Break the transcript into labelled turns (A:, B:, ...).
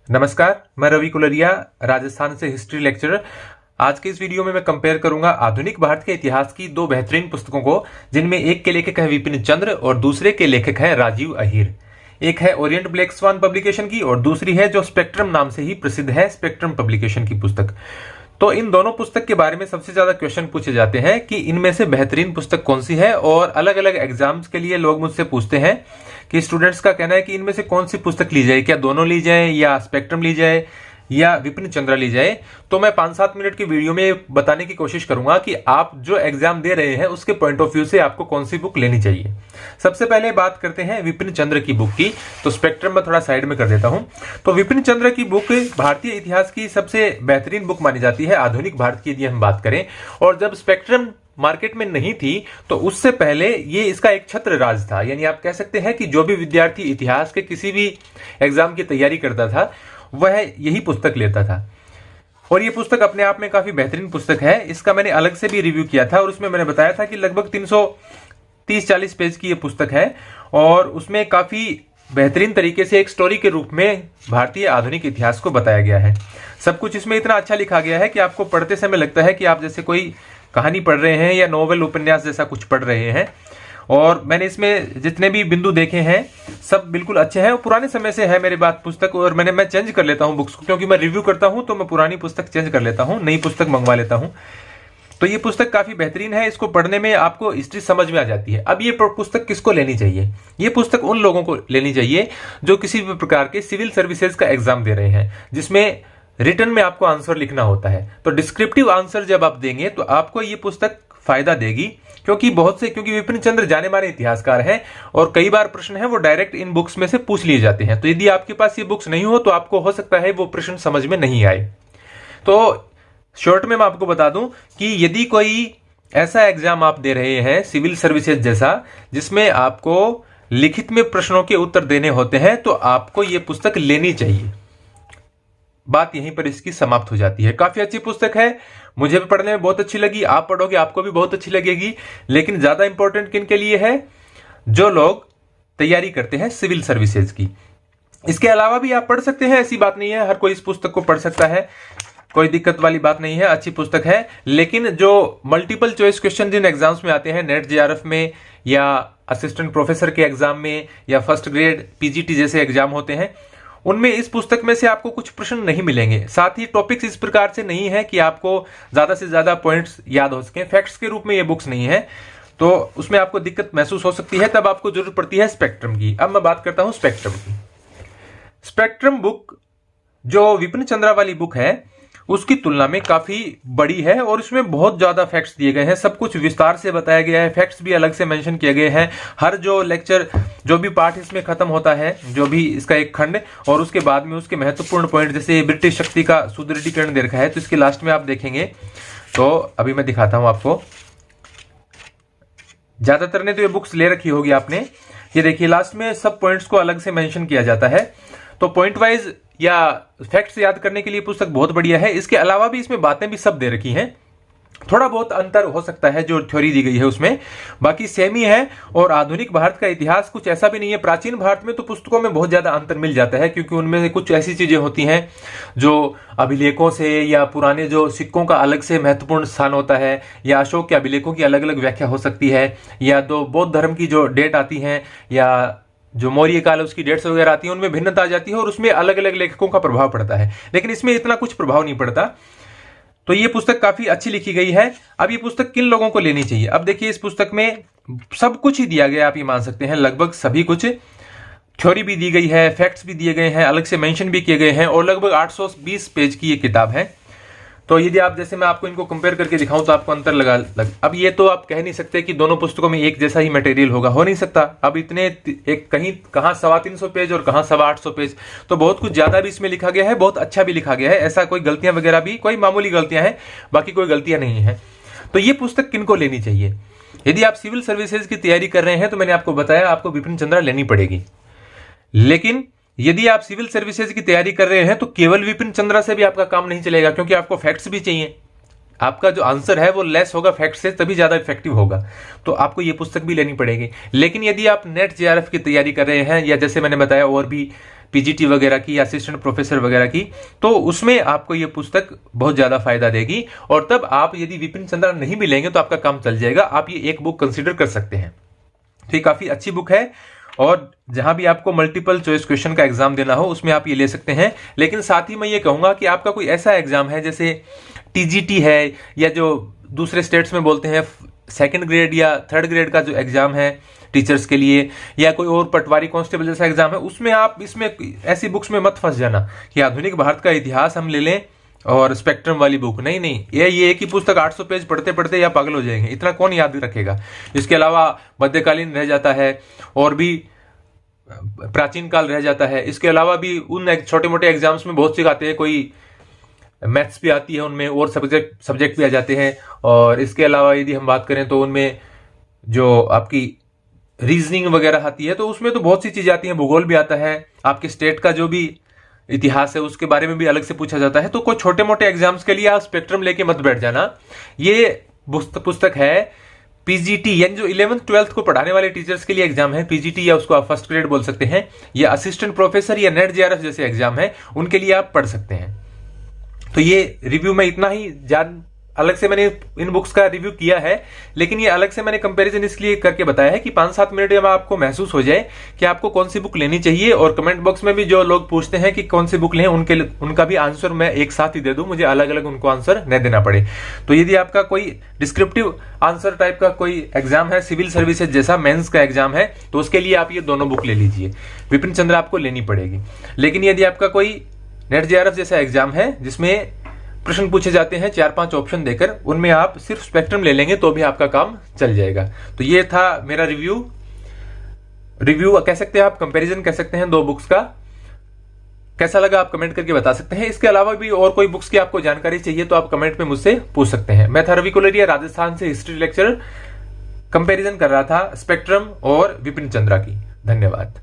A: नमस्कार, मैं रवि कुलरिया, राजस्थान से हिस्ट्री लेक्चरर। आज के इस वीडियो में मैं कंपेयर करूंगा आधुनिक भारत के इतिहास की दो बेहतरीन पुस्तकों को, जिनमें एक के लेखक है विपिन चंद्र और दूसरे के लेखक है राजीव अहीर। एक है ओरिएंट ब्लैक स्वान पब्लिकेशन की और दूसरी है जो स्पेक्ट्रम नाम से ही प्रसिद्ध है, स्पेक्ट्रम पब्लिकेशन की पुस्तक। तो इन दोनों पुस्तक के बारे में सबसे ज्यादा क्वेश्चन पूछे जाते हैं कि इनमें से बेहतरीन पुस्तक कौन सी है, और अलग अलग एग्जाम्स के लिए लोग मुझसे पूछते हैं कि स्टूडेंट्स का कहना है कि इनमें से कौन सी पुस्तक ली जाए, क्या दोनों ली जाए या स्पेक्ट्रम ली जाए या विपिन चंद्र ली जाए। तो मैं 5-7 मिनट की वीडियो में बताने की कोशिश करूंगा कि आप जो एग्जाम दे रहे हैं उसके पॉइंट ऑफ व्यू से आपको कौन सी बुक लेनी चाहिए। सबसे पहले बात करते हैं विपिन चंद्र की बुक की। तो स्पेक्ट्रम में थोड़ा साइड में कर देता हूं। तो विपिन चंद्र की बुक भारतीय इतिहास की सबसे बेहतरीन बुक मानी जाती है आधुनिक भारत की, यदि हम बात करें। और जब स्पेक्ट्रम मार्केट में नहीं थी तो उससे पहले ये इसका एक छत्र राज था, यानी आप कह सकते हैं कि जो भी विद्यार्थी इतिहास के किसी भी एग्जाम की तैयारी करता था वह यही पुस्तक लेता था। और ये पुस्तक अपने आप में काफी बेहतरीन पुस्तक है। इसका मैंने अलग से भी रिव्यू किया था और उसमें मैंने बताया था कि लगभग 330-40 पेज की ये पुस्तक है और उसमें काफी बेहतरीन तरीके से एक स्टोरी के रूप में भारतीय आधुनिक इतिहास को बताया गया है। सब कुछ इसमें इतना अच्छा लिखा गया है कि आपको पढ़ते समय लगता है कि आप जैसे कोई कहानी पढ़ रहे हैं या नोवेल उपन्यास जैसा कुछ पढ़ रहे हैं। और मैंने इसमें जितने भी बिंदु देखे हैं सब बिल्कुल अच्छे हैं। और पुराने समय से है मेरे बात पुस्तक, और मैं चेंज कर लेता हूं बुक्स को, क्योंकि मैं रिव्यू करता हूं तो मैं पुरानी पुस्तक चेंज कर लेता हूं, नई पुस्तक मंगवा लेता हूं। तो ये पुस्तक काफी बेहतरीन है, इसको पढ़ने में आपको हिस्ट्री समझ में आ जाती है। अब ये पुस्तक किसको लेनी चाहिए? ये पुस्तक उन लोगों को लेनी चाहिए जो किसी भी प्रकार के सिविल सर्विसेज का एग्जाम दे रहे हैं, जिसमें रिटर्न में आपको आंसर लिखना होता है। तो डिस्क्रिप्टिव आंसर जब आप देंगे तो आपको ये पुस्तक फायदा देगी, क्योंकि विपिन चंद्र जाने माने इतिहासकार हैं और कई बार प्रश्न है वो डायरेक्ट इन बुक्स में से पूछ लिए जाते हैं। तो यदि आपके पास ये बुक्स नहीं हो तो आपको हो सकता है वो प्रश्न समझ में नहीं आए। तो शॉर्ट में मैं आपको बता दूं कि यदि कोई ऐसा एग्जाम आप दे रहे हैं सिविल सर्विसेज जैसा, जिसमें आपको लिखित में प्रश्नों के उत्तर देने होते हैं, तो आपको ये पुस्तक लेनी चाहिए। बात यहीं पर इसकी समाप्त हो जाती है। काफी अच्छी पुस्तक है, मुझे भी पढ़ने में बहुत अच्छी लगी, आप पढ़ोगे आपको भी बहुत अच्छी लगेगी। लेकिन ज्यादा इंपॉर्टेंट किन के लिए है? जो लोग तैयारी करते हैं सिविल सर्विसेज की। इसके अलावा भी आप पढ़ सकते हैं, ऐसी बात नहीं है, हर कोई इस पुस्तक को पढ़ सकता है, कोई दिक्कत वाली बात नहीं है, अच्छी पुस्तक है। लेकिन जो मल्टीपल चॉइस क्वेश्चन जिन एग्जाम्स में आते हैं, नेट जेआरएफ में या असिस्टेंट प्रोफेसर के एग्जाम में या फर्स्ट ग्रेड पीजीटी जैसे एग्जाम होते हैं, उनमें इस पुस्तक में से आपको कुछ प्रश्न नहीं मिलेंगे। साथ ही टॉपिक्स इस प्रकार से नहीं है कि आपको ज्यादा से ज्यादा पॉइंट्स याद हो सके, फैक्ट्स के रूप में ये बुक्स नहीं है, तो उसमें आपको दिक्कत महसूस हो सकती है। तब आपको जरूरत पड़ती है स्पेक्ट्रम की। अब मैं बात करता हूं स्पेक्ट्रम की। स्पेक्ट्रम बुक जो विपिन चंद्रा वाली बुक है उसकी तुलना में काफी बड़ी है और इसमें बहुत ज्यादा फैक्ट्स दिए गए हैं, सब कुछ विस्तार से बताया गया है, फैक्ट्स भी अलग से मेंशन किए गए हैं। हर जो लेक्चर, जो भी पार्ट इसमें खत्म होता है, जो भी इसका एक खंड, और उसके बाद में उसके महत्वपूर्ण पॉइंट, जैसे ब्रिटिश शक्ति का सुदृढ़ीकरण दे रखा है, तो इसके लास्ट में आप देखेंगे। तो अभी मैं दिखाता हूं आपको। ज्यादातर ने तो ये बुक्स ले रखी होगी आपने, ये देखिए लास्ट में सब पॉइंट्स को अलग से मेंशन किया जाता है। तो पॉइंट वाइज या फैक्ट्स याद करने के लिए पुस्तक बहुत बढ़िया है। इसके अलावा भी इसमें बातें भी सब दे रखी हैं, थोड़ा बहुत अंतर हो सकता है जो थ्योरी दी गई है उसमें, बाकी सेम ही है। और आधुनिक भारत का इतिहास कुछ ऐसा भी नहीं है। प्राचीन भारत में तो पुस्तकों में बहुत ज्यादा अंतर मिल जाता है, क्योंकि उनमें से कुछ ऐसी चीजें होती हैं जो अभिलेखों से या पुराने जो सिक्कों का अलग से महत्वपूर्ण स्थान होता है, या अशोक के अभिलेखों की अलग अलग व्याख्या हो सकती है, या दो बौद्ध धर्म की जो डेट आती है, या जो मौर्य काल है उसकी डेट्स वगैरह आती है, उनमें भिन्नता आ जाती है और उसमें अलग अलग लेखकों का प्रभाव पड़ता है। लेकिन इसमें इतना कुछ प्रभाव नहीं पड़ता। तो ये पुस्तक काफी अच्छी लिखी गई है। अब ये पुस्तक किन लोगों को लेनी चाहिए? अब देखिए इस पुस्तक में सब कुछ ही दिया गया, आप ये मान सकते हैं, लगभग सभी कुछ। थ्योरी भी दी गई है, फैक्ट्स भी दिए गए हैं, अलग से मेंशन भी किए गए हैं, और लगभग 820 पेज की ये किताब है। तो यदि आप, जैसे मैं आपको इनको कंपेयर करके दिखाऊं तो आपको अंतर अब ये तो आप कह नहीं सकते कि दोनों पुस्तकों में एक जैसा ही मटेरियल होगा, हो नहीं सकता। अब इतने एक कहां 350 पेज और कहां 850 पेज, तो बहुत कुछ ज्यादा भी इसमें लिखा गया है, बहुत अच्छा भी लिखा गया है। ऐसा कोई गलतियां वगैरह भी, कोई मामूली गलतियां हैं, बाकी कोई गलतियां नहीं है। तो ये पुस्तक किनको लेनी चाहिए? यदि आप सिविल सर्विसेज की तैयारी कर रहे हैं तो मैंने आपको बताया आपको विपिन चंद्रा लेनी पड़ेगी। लेकिन यदि आप सिविल सर्विसेज की तैयारी कर रहे हैं तो केवल विपिन चंद्रा से भी आपका काम नहीं चलेगा, क्योंकि आपको फैक्ट्स भी चाहिए। आपका जो आंसर है वो लेस होगा फैक्ट से, तभी ज्यादा इफेक्टिव होगा। तो आपको ये पुस्तक भी लेनी पड़ेगी। लेकिन यदि आप नेट जेआरएफ की तैयारी कर रहे हैं, या जैसे मैंने बताया और भी पीजीटी वगैरह की या असिस्टेंट प्रोफेसर वगैरह की, तो उसमें आपको ये पुस्तक बहुत ज़्यादा फायदा देगी। और तब आप यदि विपिन चंद्रा नहीं मिलेंगे तो आपका काम चल जाएगा, आप ये एक बुक कंसिडर कर सकते हैं। तो ये काफ़ी अच्छी बुक है और जहां भी आपको मल्टीपल चॉइस क्वेश्चन का एग्जाम देना हो उसमें आप ये ले सकते हैं। लेकिन साथ ही मैं ये कहूँगा कि आपका कोई ऐसा एग्जाम है जैसे टीजीटी है, या जो दूसरे स्टेट्स में बोलते हैं सेकंड ग्रेड या थर्ड ग्रेड का जो एग्जाम है टीचर्स के लिए, या कोई और पटवारी कांस्टेबल जैसा एग्जाम है, उसमें आप इसमें ऐसी बुक्स में मत फंस जाना कि आधुनिक भारत का इतिहास हम ले लें और स्पेक्ट्रम वाली बुक। नहीं नहीं, ये एक ही पुस्तक 800 पेज पढ़ते पढ़ते या पागल हो जाएंगे, इतना कौन याद रखेगा। इसके अलावा मध्यकालीन रह जाता है और भी प्राचीन काल रह जाता है। इसके अलावा भी उन छोटे मोटे एग्जाम्स में बहुत सी आते हैं, कोई मैथ्स भी आती है उनमें, और सब्जेक्ट भी आ जाते हैं। और इसके अलावा यदि हम बात करें तो उनमें जो आपकी रीजनिंग वगैरह आती है, तो उसमें तो बहुत सी चीजें आती हैं, भूगोल भी आता है, आपके स्टेट का जो भी इतिहास है उसके बारे में भी अलग से पूछा जाता है। तो कोई छोटे मोटे एग्जाम्स के लिए आप स्पेक्ट्रम लेके मत बैठ जाना। ये पुस्तक है पीजीटी, यानी जो 11th 12th को पढ़ाने वाले टीचर्स के लिए एग्जाम है पीजीटी, या उसको आप फर्स्ट ग्रेड बोल सकते हैं, या असिस्टेंट प्रोफेसर या नेट जेआरएफ जैसे एग्जाम है उनके लिए आप पढ़ सकते हैं। तो ये रिव्यू में इतना ही अलग से मैंने इन बुक्स का रिव्यू किया है, लेकिन ये अलग से मैंने कंपैरिजन इसलिए करके बताया है कि 5-7 मिनट में आपको महसूस हो जाए कि आपको कौन सी बुक लेनी चाहिए। और कमेंट बॉक्स में भी जो लोग पूछते हैं कि कौन सी बुक लें, उनका भी आंसर मैं एक साथ ही दे दूं, मुझे अलग अलग उनको आंसर न देना पड़े। तो यदि आपका कोई डिस्क्रिप्टिव आंसर टाइप का कोई एग्जाम है, सिविल सर्विसेज जैसा मेंस का एग्जाम है, तो उसके लिए आप ये दोनों बुक ले लीजिए, विपिन चंद्रा आपको लेनी पड़ेगी। लेकिन यदि आपका कोई नेट जेआरएफ जैसा एग्जाम है जिसमें प्रश्न पूछे जाते हैं 4-5 ऑप्शन देकर, उनमें आप सिर्फ स्पेक्ट्रम ले लेंगे तो भी आपका काम चल जाएगा। तो ये था मेरा रिव्यू कह सकते हैं आप, कंपैरिजन कह सकते हैं 2 बुक्स का। कैसा लगा आप कमेंट करके बता सकते हैं। इसके अलावा भी और कोई बुक्स की आपको जानकारी चाहिए तो आप कमेंट में मुझसे पूछ सकते हैं। मैं था रवि कोलरिया, राजस्थान से हिस्ट्री लेक्चरर, कंपैरिजन कर रहा था स्पेक्ट्रम और विपिन चंद्रा की। धन्यवाद।